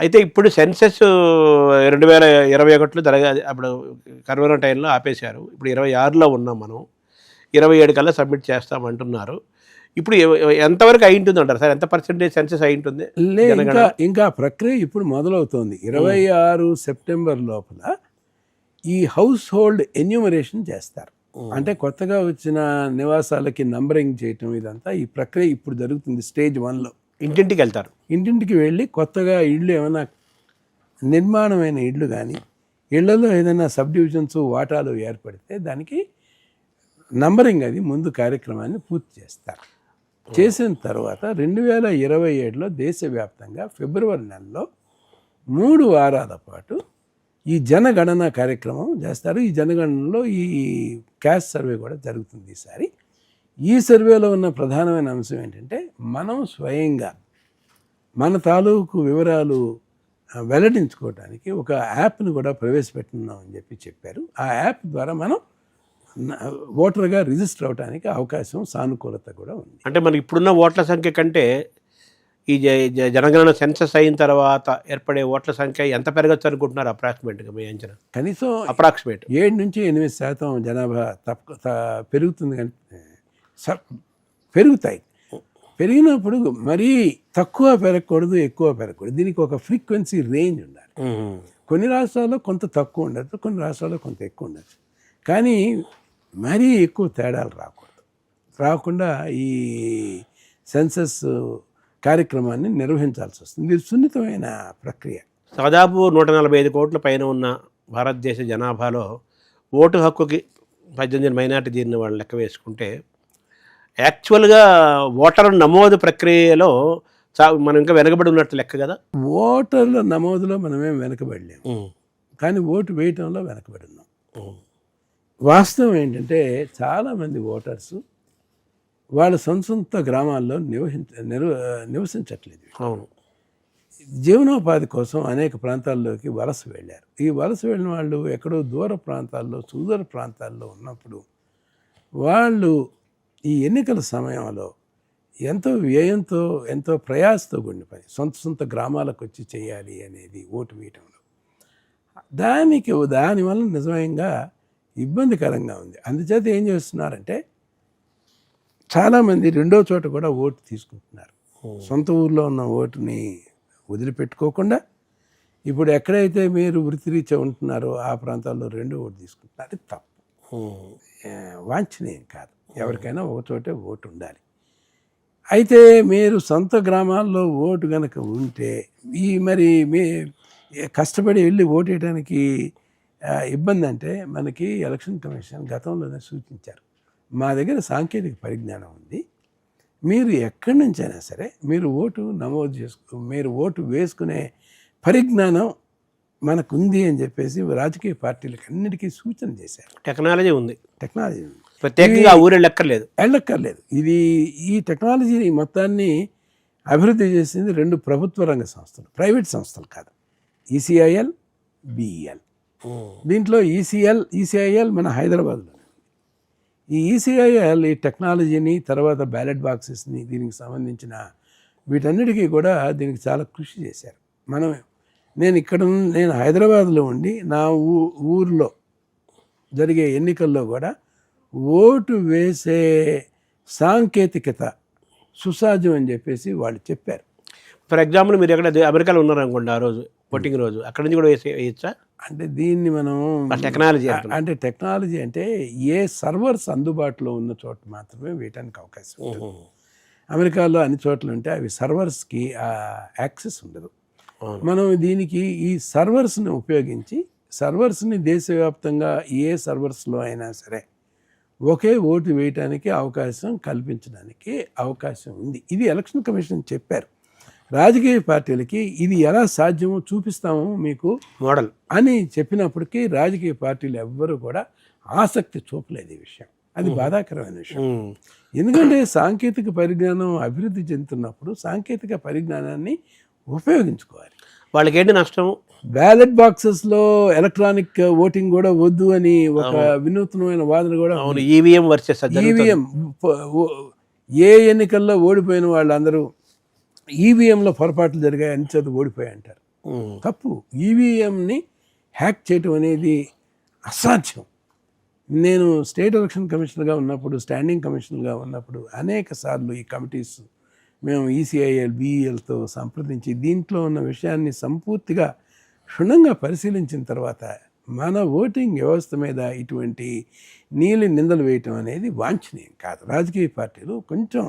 అయితే ఇప్పుడు సెన్సెస్ 2021లో జరగాలి. అప్పుడు కరోనా టైంలో ఆపేశారు. ఇప్పుడు 26లో ఉన్నాం మనం. 27 కల్లా సబ్మిట్ చేస్తామంటున్నారు. ఇప్పుడు ఎంతవరకు అయి ఉంటుందంటారు సార్? ఎంత పర్సెంటేజ్ సెన్సెస్ అయి ఉంటుంది? ఇంకా ప్రక్రియ ఇప్పుడు మొదలవుతోంది. 26 సెప్టెంబర్ లోపల ఈ హౌస్ హోల్డ్ ఎన్యూమరేషన్ చేస్తారు. అంటే కొత్తగా వచ్చిన నివాసాలకి నంబరింగ్ చేయటం, ఇదంతా ఈ ప్రక్రియ ఇప్పుడు జరుగుతుంది. స్టేజ్ 1లో ఇంటింటికి వెళ్తారు. ఇంటింటికి వెళ్ళి కొత్తగా ఇళ్ళు ఏమైనా నిర్మాణమైన ఇళ్ళు కానీ, ఇళ్లలో ఏదైనా సబ్ డివిజన్స్ వాటాలు ఏర్పడితే దానికి నంబరింగ్ అది ముందు కార్యక్రమాన్ని పూర్తి చేస్తారు. చేసిన తర్వాత 2027లో దేశవ్యాప్తంగా ఫిబ్రవరి నెలలో 3 వారాల పాటు ఈ జనగణన కార్యక్రమం చేస్తారు. ఈ జనగణనలో ఈ క్యాస్ట్ సర్వే కూడా జరుగుతుంది ఈసారి. ఈ సర్వేలో ఉన్న ప్రధానమైన అంశం ఏంటంటే, మనం స్వయంగా మన తాలూకు వివరాలు వెల్లడించుకోవడానికి ఒక యాప్ను కూడా ప్రవేశపెట్టున్నాం అని చెప్పారు. ఆ యాప్ ద్వారా మనం ఓటర్గా రిజిస్టర్ అవడానికి అవకాశం, సానుకూలత కూడా ఉంది. అంటే మనకి ఇప్పుడున్న ఓట్ల సంఖ్య కంటే ఈ జనగణన సెన్సస్ అయిన తర్వాత ఏర్పడే ఓట్ల సంఖ్య ఎంత పెరగచ్చు అనుకుంటున్నారు అప్రాక్సిమేట్గా మీ అంచనా? కనీసం అప్రాక్సిమేట్ 7 నుంచి 8% జనాభా పెరుగుతుంది. కానీ పెరుగుతాయి. పెరిగినప్పుడు మరీ తక్కువ పెరగకూడదు, ఎక్కువ పెరగకూడదు. దీనికి ఒక ఫ్రీక్వెన్సీ రేంజ్ ఉండాలి. కొన్ని రాష్ట్రాల్లో కొంత తక్కువ ఉండొచ్చు, కొన్ని రాష్ట్రాల్లో కొంత ఎక్కువ ఉండొచ్చు. కానీ మరీ ఎక్కువ తేడాలు రాకుండా ఈ సెన్సస్ కార్యక్రమాన్ని నిర్వహించాల్సి వస్తుంది. ఇది సున్నితమైన ప్రక్రియ. దాదాపు 145 కోట్ల పైన ఉన్న భారతదేశ జనాభాలో ఓటు హక్కుకి 18 మైనార్టీ చేరిన వాళ్ళు లెక్క వేసుకుంటే యాక్చువల్గా ఓటర్ నమోదు ప్రక్రియలో మనం ఇంకా వెనకబడి ఉన్నట్టు లెక్క కదా. ఓటర్ల నమోదులో మనమేం వెనకబడలేము, కానీ ఓటు వేయటంలో వెనకబడి ఉన్నాం. వాస్తవం ఏంటంటే, చాలామంది ఓటర్సు వాళ్ళ సొంత గ్రామాల్లో నివసించట్లేదు. అవును. జీవనోపాధి కోసం అనేక ప్రాంతాల్లోకి వలస వెళ్ళారు. ఈ వలస వెళ్ళిన వాళ్ళు ఎక్కడో దూర ప్రాంతాల్లో, సుదూర ప్రాంతాల్లో ఉన్నప్పుడు వాళ్ళు ఈ ఎన్నికల సమయంలో ఎంతో వ్యయంతో, ఎంతో ప్రయాసతో కూడిన పని సొంత గ్రామాలకు వచ్చి చేయాలి అనేది ఓటు వేయటంలో. దానివల్ల నిజంగా ఇబ్బందికరంగా ఉంది. అందుచేత ఏం చేస్తున్నారంటే, చాలామంది రెండో చోట కూడా ఓటు తీసుకుంటున్నారు. సొంత ఊర్లో ఉన్న ఓటుని వదిలిపెట్టుకోకుండా ఇప్పుడు ఎక్కడైతే మీరు వృత్తిరీత్యా ఉంటున్నారో ఆ ప్రాంతాల్లో రెండో ఓటు తీసుకుంటున్నారు. అది తప్పు, వాంఛనీయం కాదు. ఎవరికైనా ఒక చోటే ఓటు ఉండాలి. అయితే మీరు సొంత గ్రామాల్లో ఓటు కనుక ఉంటే మరి మీ కష్టపడి వెళ్ళి ఓటు వేయడానికి ఇబ్బంది అంటే, మనకి ఎలక్షన్ కమిషన్ గతంలోనే సూచించారు, మా దగ్గర సాంకేతిక పరిజ్ఞానం ఉంది, మీరు ఎక్కడి నుంచైనా సరే మీరు ఓటు నమోదు మీరు ఓటు వేసుకునే పరిజ్ఞానం మనకుంది అని చెప్పేసి రాజకీయ పార్టీలకు అన్నిటికీ సూచన చేశారు. టెక్నాలజీ ఉంది, ప్రత్యేకంగా ఊరు వెళ్ళక్కర్లేదు. ఈ టెక్నాలజీని మొత్తాన్ని అభివృద్ధి చేసింది 2 ప్రభుత్వ రంగ సంస్థలు, ప్రైవేట్ సంస్థలు కాదు. ECIL, BEL. దీంట్లో ఈసీఐఎల్ మన హైదరాబాద్లో. ఈ ఈసీఐఎల్ ఈ టెక్నాలజీని, తర్వాత బ్యాలెట్ బాక్సెస్ని, దీనికి సంబంధించిన వీటన్నిటికీ కూడా దీనికి చాలా కృషి చేశారు. నేను హైదరాబాద్లో ఉండి నా ఊర్లో జరిగే ఎన్నికల్లో కూడా ఓటు వేసే సాంకేతికత సుసాధ్యం అని చెప్పేసి వాళ్ళు చెప్పారు. ఫర్ ఎగ్జాంపుల్, మీరు ఎక్కడ అమెరికాలో ఉన్నారనుకోండి, ఆ రోజు ఓటింగ్ రోజు, అక్కడి నుంచి కూడా వేయచ్చా? అంటే దీన్ని మనం టెక్నాలజీ అంటే ఏ సర్వర్స్ అందుబాటులో ఉన్న చోట మాత్రమే వేయడానికి అవకాశం ఉంటుంది. అమెరికాలో అన్ని చోట్ల ఉంటే అవి సర్వర్స్కి యాక్సెస్ ఉండదు. మనం దీనికి ఈ సర్వర్స్ని ఉపయోగించి, సర్వర్స్ని దేశవ్యాప్తంగా ఏ సర్వర్స్లో అయినా సరే ఒకే ఓటు వేయటానికి అవకాశం కల్పించడానికి అవకాశం ఉంది. ఇది ఎలక్షన్ కమిషన్ చెప్పారు. రాజకీయ పార్టీలకి ఇది ఎలా సాధ్యమో చూపిస్తాము మీకు మోడల్ అని చెప్పినప్పటికీ రాజకీయ పార్టీలు ఎవ్వరూ కూడా ఆసక్తి చూపలేదు ఈ విషయం. అది బాధాకరమైన విషయం. ఎందుకంటే సాంకేతిక పరిజ్ఞానం అభివృద్ధి చెందుతున్నప్పుడు సాంకేతిక పరిజ్ఞానాన్ని ఉపయోగించుకోవాలి. వాళ్ళకి ఏంటి నష్టం? బ్యాలెట్ బాక్సెస్లో ఎలక్ట్రానిక్ ఓటింగ్ కూడా వద్దు అని ఒక వినూత్నమైన వాదన కూడా. EVM versus EVM. ఏ ఎన్నికల్లో ఓడిపోయిన వాళ్ళందరూ ఈవీఎంలో పొరపాట్లు జరిగాయి అని చదువు ఓడిపోయి అంటారు. తప్పు. ఈవీఎంని హ్యాక్ చేయటం అనేది అసాధ్యం. నేను స్టేట్ ఎలక్షన్ కమిషనర్గా ఉన్నప్పుడు, స్టాండింగ్ కమిషనర్గా ఉన్నప్పుడు అనేక సార్లు ఈ కమిటీస్ మేము ఈసీఐఎల్ బీఈఎల్తో సంప్రదించి దీంట్లో ఉన్న విషయాన్ని సంపూర్తిగా క్షుణ్ణంగా పరిశీలించిన తర్వాత మన ఓటింగ్ వ్యవస్థ మీద ఇటువంటి నీలి నిందలు వేయటం అనేది వాంఛనీయం కాదు. రాజకీయ పార్టీలు కొంచెం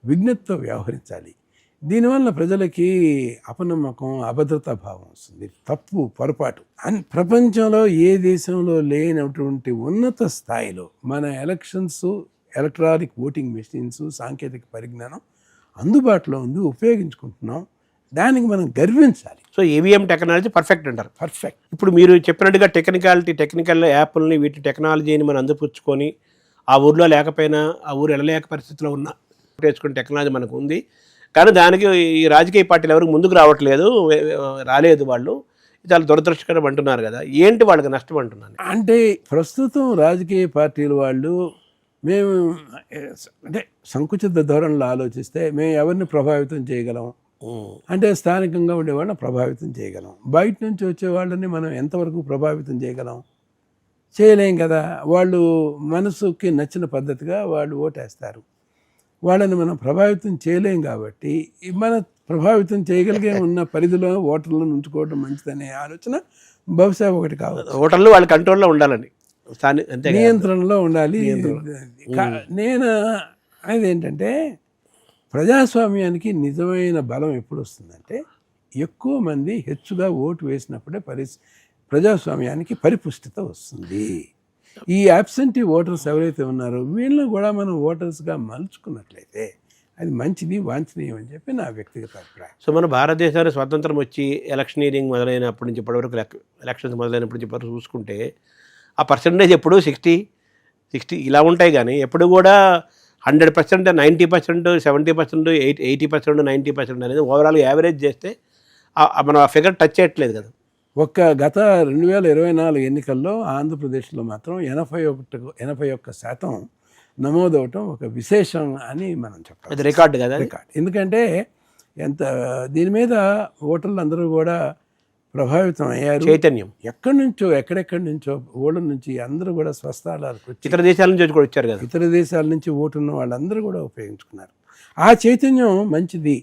విజ్ఞతతో వ్యవహరించాలి. దీనివల్ల ప్రజలకి అపనమ్మకం, అభద్రతా భావం వస్తుంది. తప్పు, పొరపాటు. ప్రపంచంలో ఏ దేశంలో లేనటువంటి ఉన్నత స్థాయిలో మన ఎలక్షన్స్, ఎలక్ట్రానిక్ ఓటింగ్ మెషిన్స్, సాంకేతిక పరిజ్ఞానం అందుబాటులో ఉంది, ఉపయోగించుకుంటున్నాం. దానికి మనం గర్వించాలి. సో ఈవీఎం టెక్నాలజీ పర్ఫెక్ట్ అంటారు. పర్ఫెక్ట్. ఇప్పుడు మీరు చెప్పినట్టుగా టెక్నికల్ యాప్లని, వీటి టెక్నాలజీని మనం అందిపుచ్చుకొని ఆ ఊర్లో లేకపోయినా, ఆ ఊరు వెళ్ళలేక పరిస్థితిలో ఉన్న నేర్చుకునే టెక్నాలజీ మనకు ఉంది. కానీ దానికి ఈ రాజకీయ పార్టీలు ఎవరికి ముందుకు రాలేదు. వాళ్ళు చాలా దురదృష్టకరం అంటున్నారు కదా, ఏంటి వాళ్ళకి నష్టం అంటున్నాను? అంటే ప్రస్తుతం రాజకీయ పార్టీల వాళ్ళు మేము అంటే సంకుచిత ధోరణిలో ఆలోచిస్తే మేము ఎవరిని ప్రభావితం చేయగలం అంటే స్థానికంగా ఉండేవాళ్ళని ప్రభావితం చేయగలం. బయట నుంచి వచ్చే వాళ్ళని మనం ఎంతవరకు ప్రభావితం చేయగలం? చేయలేం కదా. వాళ్ళు మనసుకి నచ్చిన పద్ధతిగా వాళ్ళు ఓటేస్తారు. వాళ్ళని మనం ప్రభావితం చేయలేం కాబట్టి మన ప్రభావితం చేయగలిగే ఉన్న పరిధిలో ఓటర్లను ఉంచుకోవడం మంచిదనే ఆలోచన బహుశా ఒకటి కావచ్చు. ఓటర్లు వాళ్ళ కంట్రోల్లో ఉండాలని, నియంత్రణలో ఉండాలి. నేను అనేది ఏంటంటే ప్రజాస్వామ్యానికి నిజమైన బలం ఎప్పుడు వస్తుందంటే ఎక్కువ మంది హెచ్చుగా ఓటు వేసినప్పుడే ప్రజాస్వామ్యానికి పరిపుష్టిత వస్తుంది. ఈ అబ్సెంటీ ఓటర్స్ ఎవరైతే ఉన్నారో వీళ్ళని కూడా మనం ఓటర్స్గా మలుచుకున్నట్లయితే అది మంచిది, వాంఛనీయం అని చెప్పి నా వ్యక్తిగత అభిప్రాయం. సో మన భారతదేశానికి స్వతంత్రం వచ్చి ఎలక్షనీరింగ్ మొదలైనప్పటి నుంచి ఇప్పటివరకు ఎలక్షన్స్ మొదలైనప్పటి నుంచి ఇప్పటివరకు చూసుకుంటే ఆ పర్సంటేజ్ ఎప్పుడు 60 ఇలా ఉంటాయి. కానీ ఎప్పుడు కూడా 100%, 90%, 70%, 80%, 90% అనేది ఓవరాల్గా యావరేజ్ చేస్తే మనం ఆ ఫిగర్ టచ్ చేయట్లేదు కదా. గత 2024 ఎన్నికల్లో ఆంధ్రప్రదేశ్లో మాత్రం 81% నమోదవటం ఒక విశేషం అని మనం చెప్పాలి. అది రికార్డు కదా. రికార్డ్. ఎందుకంటే దీని మీద ఓటర్లు అందరూ కూడా ప్రభావితం అయ్యారు. చైతన్యం ఎక్కడెక్కడి నుంచో ఊళ్ళ నుంచి అందరూ కూడా స్వస్థలాలకు వచ్చి ఇతర దేశాల నుంచి కూడా వచ్చారు కదా. ఇతర దేశాల నుంచి ఓటున్న వాళ్ళందరూ కూడా ఉపయోగించుకున్నారు. ఆ చైతన్యం మంచిది.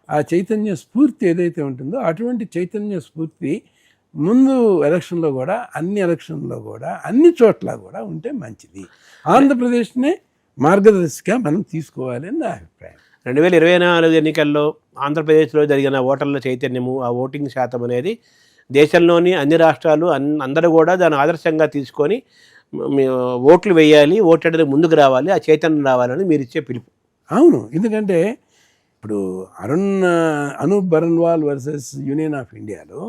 ఆ చైతన్య స్ఫూర్తి ఏదైతే ఉంటుందో అటువంటి చైతన్య స్ఫూర్తి ముందు ఎలక్షన్లో కూడా, అన్ని చోట్ల కూడా ఉంటే మంచిది. ఆంధ్రప్రదేశ్నే మార్గదర్శిగా మనం తీసుకోవాలి అని నా అభిప్రాయం. 2024 ఎన్నికల్లో ఆంధ్రప్రదేశ్లో జరిగిన ఓటర్ల చైతన్యము, ఆ ఓటింగ్ శాతం అనేది దేశంలోని అన్ని రాష్ట్రాలు అందరూ కూడా దాన్ని ఆదర్శంగా తీసుకొని ఓట్లు వేయాలి, ఓటేయడానికి ముందుకు రావాలి, ఆ చైతన్యం రావాలని మీరు ఇచ్చే పిలుపు. అవును. ఎందుకంటే ఇప్పుడు అనూప్ బరన్వాల్ వర్సెస్ యూనియన్ ఆఫ్ ఇండియాలో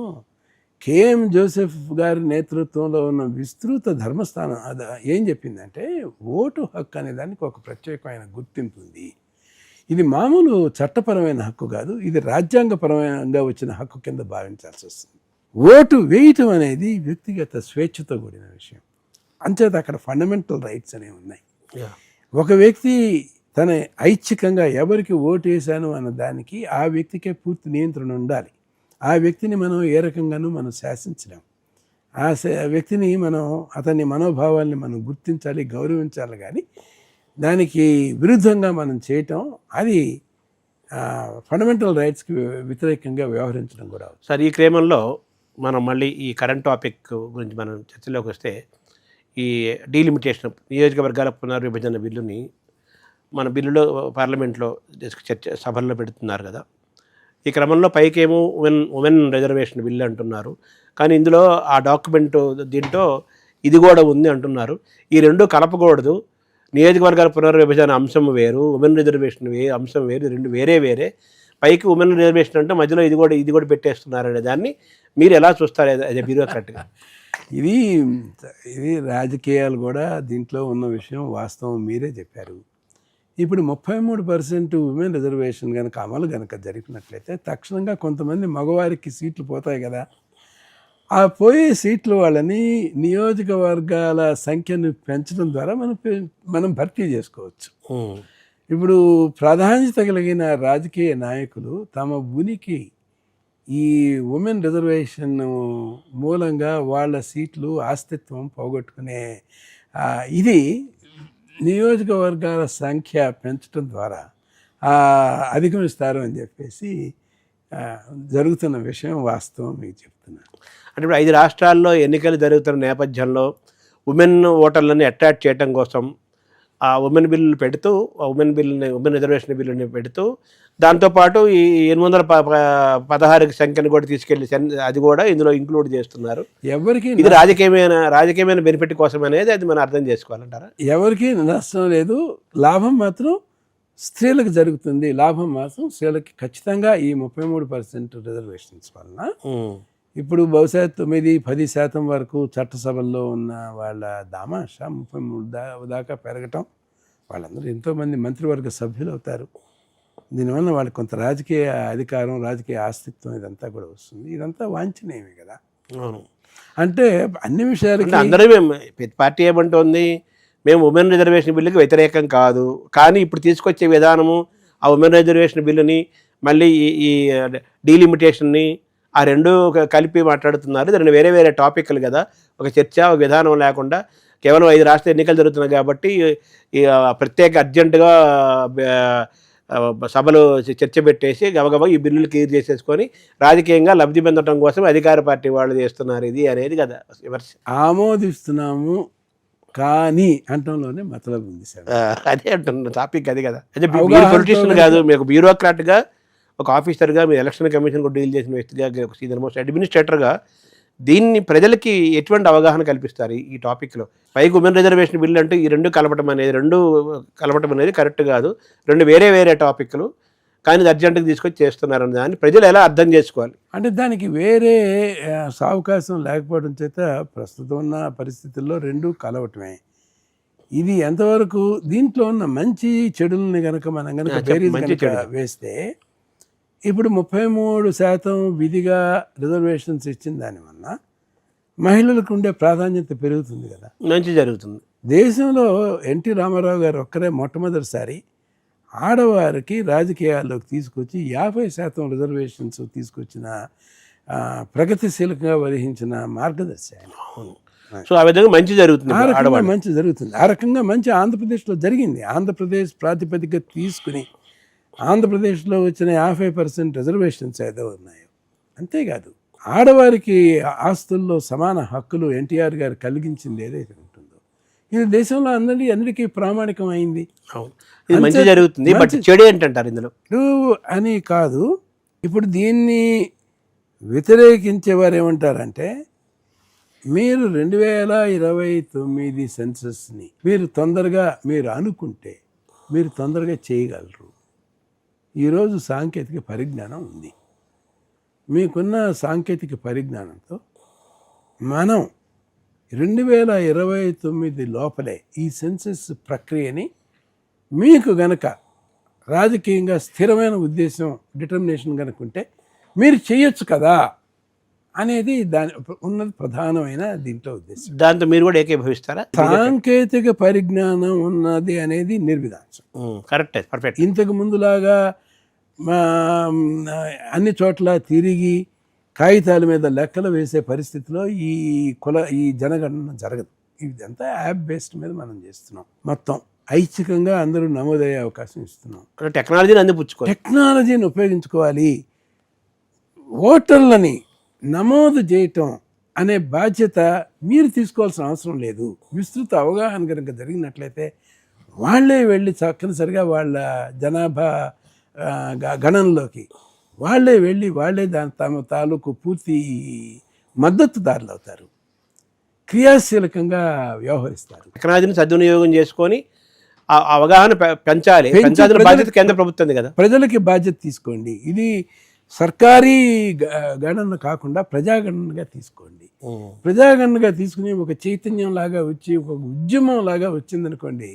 కేఎం జోసెఫ్ గారి నేతృత్వంలో ఉన్న విస్తృత ధర్మస్థానం అది ఏం చెప్పిందంటే ఓటు హక్కు అనే దానికి ఒక ప్రత్యేకమైన గుర్తింపు ఉంది. ఇది మామూలు చట్టపరమైన హక్కు కాదు, ఇది రాజ్యాంగపరమైనగా వచ్చిన హక్కు కింద భావించాల్సి వస్తుంది. ఓటు వేయటం అనేది వ్యక్తిగత స్వేచ్ఛతో కూడిన విషయం. అంచేత అక్కడ ఫండమెంటల్ రైట్స్ అనేవి ఉన్నాయి. ఒక వ్యక్తి తన ఐచ్ఛికంగా ఎవరికి ఓటు వేశాను అన్న దానికి ఆ వ్యక్తికే పూర్తి నియంత్రణ ఉండాలి. ఆ వ్యక్తిని మనం ఏ రకంగానూ మనం శాసించలేం. ఆ వ్యక్తిని మనం అతని మనోభావాల్ని మనం గుర్తించాలి, గౌరవించాలి. కానీ దానికి విరుద్ధంగా మనం చేయటం అది ఫండమెంటల్ రైట్స్కి వ్యతిరేకంగా వ్యవహరించడం కూడా. సార్, ఈ క్రమంలో మనం మళ్ళీ ఈ కరెంట్ టాపిక్ గురించి మనం చర్చలోకి వస్తే, ఈ డీలిమిటేషన్ నియోజకవర్గాల పునర్విభజన బిల్లుని మన బిల్లులో పార్లమెంట్లో సభల్లో పెడుతున్నారు కదా. ఈ క్రమంలో పైకేమో ఉమెన్ రిజర్వేషన్ బిల్లు అంటున్నారు, కానీ ఇందులో ఆ డాక్యుమెంట్ దీంట్లో ఇది కూడా ఉంది అంటున్నారు. ఈ రెండు కలపకూడదు. నియోజకవర్గాల పునర్విభజన అంశం వేరు, ఉమెన్ రిజర్వేషన్ అంశం వేరు, రెండు వేరే. పైకి ఉమెన్ రిజర్వేషన్ అంటే మధ్యలో ఇది కూడా పెట్టేస్తున్నారనే దాన్ని మీరు ఎలా చూస్తారు అదే బ్యూరోక్రాట్గా? ఇది రాజకీయాలు కూడా దీంట్లో ఉన్న విషయం వాస్తవం, మీరే చెప్పారు. ఇప్పుడు 33% ఉమెన్ రిజర్వేషన్ కనుక జరిపినట్లయితే తక్షణంగా కొంతమంది మగవారికి సీట్లు పోతాయి కదా. ఆ పోయే సీట్లు వాళ్ళని నియోజకవర్గాల సంఖ్యను పెంచడం ద్వారా మనం భర్తీ చేసుకోవచ్చు. ఇప్పుడు ప్రాధాన్యత కలిగిన రాజకీయ నాయకులు తమ ఉనికి ఈ ఉమెన్ రిజర్వేషన్ మూలంగా వాళ్ళ సీట్లు ఆస్తిత్వం పోగొట్టుకునే ఇది నియోజకవర్గాల సంఖ్య పెంచడం ద్వారా అధిగమిస్తారు అని చెప్పేసి జరుగుతున్న విషయం వాస్తవం మీకు చెప్తున్నాను. అంటే ఇప్పుడు 5 రాష్ట్రాల్లో ఎన్నికలు జరుగుతున్న నేపథ్యంలో ఉమెన్ ఓటర్లని అట్రాక్ట్ చేయడం కోసం ఆ ఉమెన్ బిల్లులు పెడుతూ ఉమెన్ రిజర్వేషన్ బిల్లుని పెడుతూ దాంతోపాటు ఈ 816 సంఖ్యను కూడా తీసుకెళ్ళి అది కూడా ఇందులో ఇంక్లూడ్ చేస్తున్నారు. ఎవరికి ఇది రాజకీయమైన బెనిఫిట్ కోసం అనేది అది మనం అర్థం చేసుకోవాలంటారా? ఎవరికి నష్టం లేదు, లాభం మాత్రం స్త్రీలకు జరుగుతుంది. లాభం మాత్రం స్త్రీలకి ఖచ్చితంగా ఈ 33% రిజర్వేషన్స్ వలన ఇప్పుడు బహుశా 9-10% వరకు చట్టసభల్లో ఉన్న వాళ్ళ దామాష 33 దాకా పెరగటం, వాళ్ళందరూ ఎంతోమంది మంత్రివర్గ సభ్యులు అవుతారు. దీనివల్ల వాళ్ళకి కొంత రాజకీయ అధికారం, రాజకీయ ఆస్తిత్వం ఇదంతా కూడా వస్తుంది. ఇదంతా వాంఛనీయమే కదా. అంటే అన్ని విషయాలకి అందరూ పార్టీ ఏమంటోంది, మేము ఉమెన్ రిజర్వేషన్ బిల్లుకి వ్యతిరేకం కాదు, కానీ ఇప్పుడు తీసుకొచ్చే విధానము ఆ ఉమెన్ రిజర్వేషన్ బిల్లుని మళ్ళీ ఈ డీలిమిటేషన్ని ఆ రెండు కలిపి మాట్లాడుతున్నారు. దాన్ని వేరే వేరే టాపిక్లు కదా, ఒక చర్చ, ఒక విధానం లేకుండా కేవలం 5 రాష్ట్ర ఎన్నికలు జరుగుతున్నాయి కాబట్టి ప్రత్యేక అర్జెంటుగా సభలు చర్చ పెట్టేసి గబగబా ఈ బిల్లులు క్లియర్ చేసేసుకొని రాజకీయంగా లబ్ధి పొందడం కోసం అధికార పార్టీ వాళ్ళు చేస్తున్నారు ఇది అనేది కదా విమర్శ. ఆమోదిస్తున్నాము కానీ అంటంలోనే మతలబు ఉంది సార్. అదే అంటున్న టాపిక్ అది కదా. అంటే పొలిటీషియన్ కాదు, మీకు బ్యూరోక్రాట్గా, ఒక ఆఫీసర్గా, మీరు ఎలక్షన్ కమిషన్ కూడా డీల్ చేసిన వ్యక్తిగా, సీనియర్ మోస్ట్ అడ్మినిస్ట్రేటర్గా దీన్ని ప్రజలకి ఎటువంటి అవగాహన కల్పిస్తారు ఈ టాపిక్లో? పైకి ఉమెన్ రిజర్వేషన్ బిల్లు అంటే ఈ రెండు కలపటం అనేది కరెక్ట్ కాదు, రెండు వేరే వేరే టాపిక్లు, కానీ ఇది అర్జెంటుగా తీసుకొచ్చి చేస్తున్నారని దాన్ని ప్రజలు ఎలా అర్థం చేసుకోవాలి? అంటే దానికి వేరే అవకాశం లేకపోవడం చేత ప్రస్తుతం ఉన్న పరిస్థితుల్లో రెండు కలవటమే. ఇది ఎంతవరకు దీంట్లో ఉన్న మంచి చెడులని కనుక మనం కనుక వేస్తే, ఇప్పుడు 33% విధిగా రిజర్వేషన్స్ ఇచ్చిన దానివల్ల మహిళలకు ఉండే ప్రాధాన్యత పెరుగుతుంది కదా, మంచి జరుగుతుంది. దేశంలో ఎన్టీ రామారావు గారు ఒక్కరే మొట్టమొదటిసారి ఆడవారికి రాజకీయాల్లోకి తీసుకొచ్చి 50% రిజర్వేషన్స్ తీసుకొచ్చిన ప్రగతిశీలంగా వహించిన మార్గదర్శి ఆయన. సో ఆ విధంగా మంచి జరుగుతుంది, మంచి జరుగుతుంది. ఆ రకంగా మంచి ఆంధ్రప్రదేశ్లో జరిగింది. ఆంధ్రప్రదేశ్ ప్రాతిపదిక తీసుకుని ఆంధ్రప్రదేశ్లో వచ్చిన 50% రిజర్వేషన్స్ ఏదో ఉన్నాయో, అంతేకాదు ఆడవారికి ఆస్తుల్లో సమాన హక్కులు ఎన్టీఆర్ గారు కలిగించింది ఏదైతే ఉంటుందో, ఇది దేశంలో అందరికీ ప్రామాణికం అయింది. ఇది మంచి జరుగుతుంది, బట్ చెడు ఏంటంటారు ఇందులో అని కాదు. ఇప్పుడు దీన్ని వ్యతిరేకించేవారు ఏమంటారంటే, మీరు 2029 సెన్సస్ని మీరు అనుకుంటే మీరు తొందరగా చేయగలరు. ఈరోజు సాంకేతిక పరిజ్ఞానం ఉంది. మీకున్న సాంకేతిక పరిజ్ఞానంతో మనం 2029 లోపలే ఈ సెన్సస్ ప్రక్రియని మీకు గనక రాజకీయంగా స్థిరమైన ఉద్దేశం, డిటర్మినేషన్ కనుక ఉంటే మీరు చేయొచ్చు కదా అనేది దాని ఉన్నది ప్రధానమైన దీంట్లో ఉద్దేశం. దాంతో మీరు కూడా ఏకీభవిస్తారా? సాంకేతిక పరిజ్ఞానం ఉన్నది అనేది నిర్విధాంశం, కరెక్ట్, పర్ఫెక్ట్. ఇంతకు ముందులాగా అన్ని చోట్ల తిరిగి కాగితాల మీద లెక్కలు వేసే పరిస్థితిలో ఈ జనగణన జరగదు. ఇదంతా యాప్ బేస్డ్ మీద మనం చేస్తున్నాం. మొత్తం ఐచ్ఛికంగా అందరూ నమోదయ్యే అవకాశం ఇస్తున్నాం. టెక్నాలజీని ఉపయోగించుకోవాలి. ఓటర్లని నమోదు చేయటం అనే బాధ్యత మీరు తీసుకోవాల్సిన అవసరం లేదు. విస్తృత అవగాహన కనుక జరిగినట్లయితే వాళ్ళే వెళ్ళి తప్పనిసరిగా వాళ్ళ జనాభా గణనలోకి వాళ్ళే దాని తమ తాలూకు పూర్తి మద్దతుదారులు అవుతారు, క్రియాశీలకంగా వ్యవహరిస్తారు. టెక్నాలజీని సద్వినియోగం చేసుకొని అవగాహన పెంచాలి. బాధ్యత కేంద్ర ప్రభుత్వం కదా. ప్రజలకి బాధ్యత తీసుకోండి. ఇది సర్కారీ గణన కాకుండా ప్రజాగణనగా తీసుకోండి. ప్రజాగణనగా తీసుకుని ఒక చైతన్యం లాగా వచ్చి, ఒక ఉద్యమం లాగా వచ్చిందనుకోండి,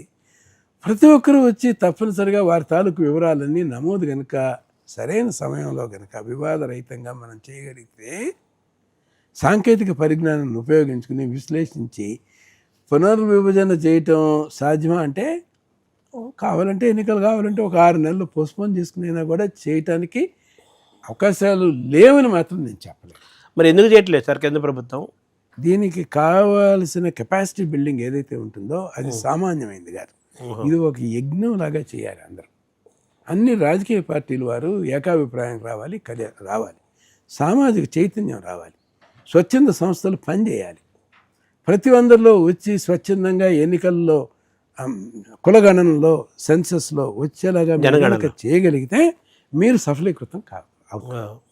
ప్రతి ఒక్కరూ వచ్చి తప్పనిసరిగా వారి తాలూకు వివరాలన్నీ నమోదు కనుక సరైన సమయంలో కనుక వివాదరహితంగా మనం చేయగలిగితే, సాంకేతిక పరిజ్ఞానాన్ని ఉపయోగించుకుని విశ్లేషించి పునర్విభజన చేయటం సాధ్యమా అంటే, కావాలంటే ఎన్నికలు కావాలంటే ఒక 6 నెలలు పోస్ట్పోన్ చేసుకునైనా కూడా చేయటానికి అవకాశాలు లేవని మాత్రం నేను చెప్పలేను. మరి ఎందుకు చేయట్లేదు సార్ కేంద్ర ప్రభుత్వం? దీనికి కావాల్సిన కెపాసిటీ బిల్డింగ్ ఏదైతే ఉంటుందో అది సామాన్యమైంది కాదు. ఇది ఒక యజ్ఞం లాగా చేయాలి. అందరూ, అన్ని రాజకీయ పార్టీలు వారు ఏకాభిప్రాయం రావాలి, రావాలి, సామాజిక చైతన్యం రావాలి, స్వచ్ఛంద సంస్థలు పనిచేయాలి. ప్రతి అందరిలో వచ్చి స్వచ్ఛందంగా ఎన్నికల్లో కులగణనలో సెన్సస్లో వచ్చేలాగా కనుక చేయగలిగితే మీరు సఫలీకృతం అవుతారు.